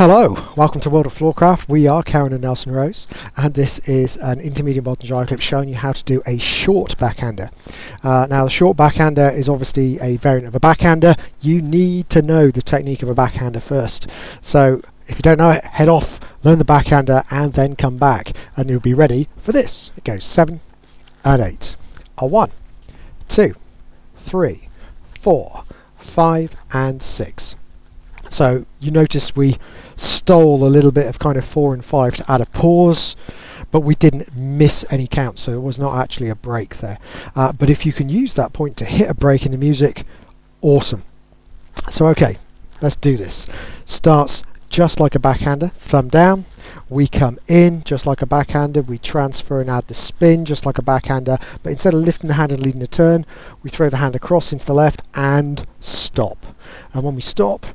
Hello, welcome to World of Floorcraft. We are Karen and Nelson Rose, and this is an Intermediate Modern Jive Clip showing you how to do a short backhander. Now the short backhander is obviously a variant of a backhander. You need to know the technique of a backhander first. So if you don't know it, head off, learn the backhander and then come back and you'll be ready for this. It goes 7 and 8. A 1, 2, 3, 4, 5 and 6. So you notice we stole a little bit of kind of 4 and 5 to add a pause, but we didn't miss any counts, so there was not actually a break there. But if you can use that point to hit a break in the music, awesome. So okay, let's do this. Starts just like a backhander, thumb down. We come in just like a backhander, we transfer and add the spin just like a backhander, but instead of lifting the hand and leading the turn, we throw the hand across into the left and stop. And when we stop,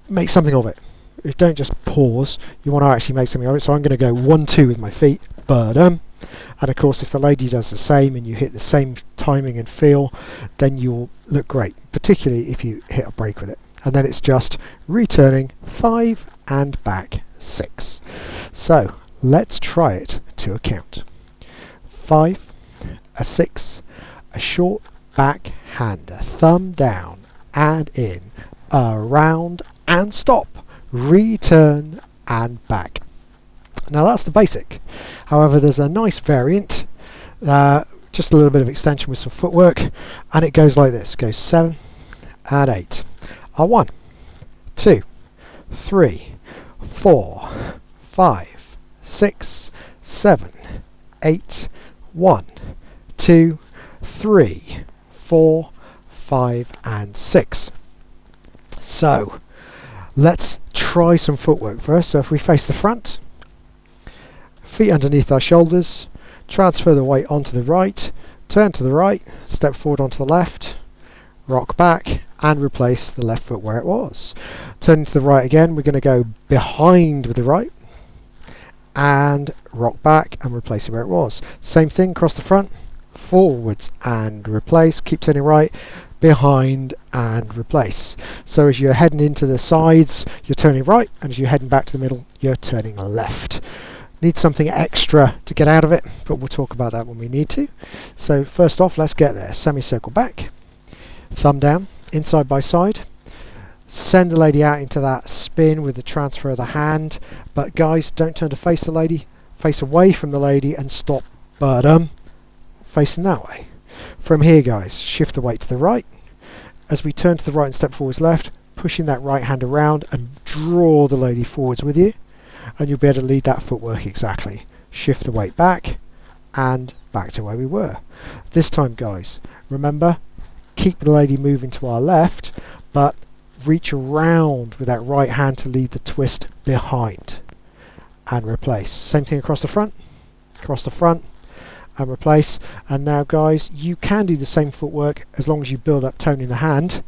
make something of it. You don't just pause, you want to actually make something of it. So I'm going to go 1-2 with my feet, and of course if the lady does the same and you hit the same timing and feel, then you'll look great, particularly if you hit a break with it. And then it's just returning 5 and back 6. So let's try it to a count. 5, a 6, a short backhander, thumb down and in, around and stop, return and back. Now that's the basic. However, there's a nice variant, just a little bit of extension with some footwork, and it goes like this. It goes 7 and 8. A 1, 2, 3, 4, 5, 6, 7, 8, 1, 2, 3, 4, 5 and 6. So let's try some footwork first. So if we face the front, feet underneath our shoulders, transfer the weight onto the right, turn to the right, step forward onto the left, rock back and replace the left foot where it was. Turning to the right again, we're going to go behind with the right and rock back and replace it where it was. Same thing, across the front, forwards and replace, keep turning right, behind and replace. So as you're heading into the sides, you're turning right, and as you're heading back to the middle, you're turning left. Need something extra to get out of it, but we'll talk about that when we need to. So first off, let's get there. Semicircle back, thumb down, inside by side, send the lady out into that spin with the transfer of the hand, but guys, don't turn to face the lady, face away from the lady and stop facing that way. From here guys, shift the weight to the right. As we turn to the right and step forwards left, pushing that right hand around and draw the lady forwards with you, and you'll be able to lead that footwork exactly. Shift the weight back and back to where we were. This time guys, remember, keep the lady moving to our left, but reach around with that right hand to lead the twist behind and replace. Same thing across the front and replace. And now guys, you can do the same footwork as long as you build up tone in the hand,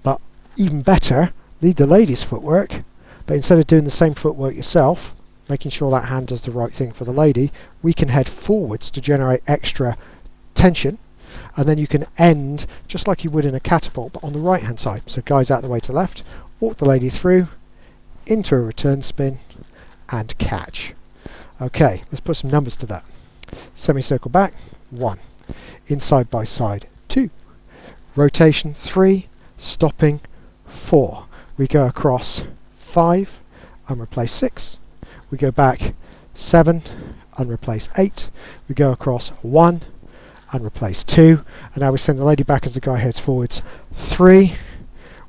but even better, lead the lady's footwork, but instead of doing the same footwork yourself, making sure that hand does the right thing for the lady, we can head forwards to generate extra tension, and then you can end just like you would in a catapult, but on the right hand side. So guys, out the way to the left, walk the lady through into a return spin and catch. Okay, let's put some numbers to that. Semicircle back, 1, inside by side, 2, rotation 3, stopping 4, we go across 5 and replace 6, we go back 7 and replace 8, we go across 1 and replace 2, and now we send the lady back as the guy heads forwards 3,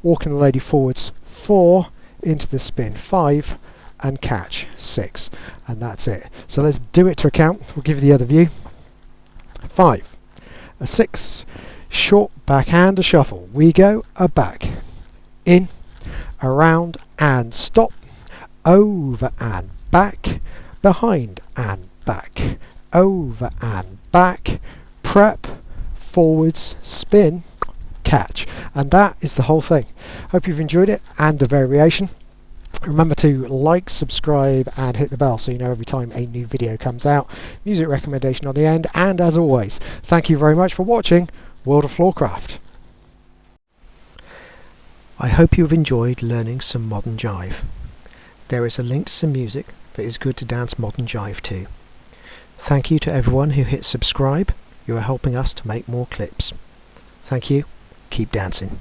walking the lady forwards 4, into the spin 5 and catch 6, and that's it. So let's do it to a count. We'll give you the other view. 5, a 6, short backhander shuffle. We go a back, in, around and stop, over and back, behind and back, over and back, prep, forwards, spin, catch. And that is the whole thing. Hope you've enjoyed it and the variation. Remember to like, subscribe and hit the bell so you know every time a new video comes out. Music recommendation on the end, and as always, thank you very much for watching World of Floorcraft. I hope you have enjoyed learning some modern jive. there is a link to some music that is good to dance modern jive to. Thank you to everyone who hit subscribe. You are helping us to make more clips. Thank you. Keep dancing.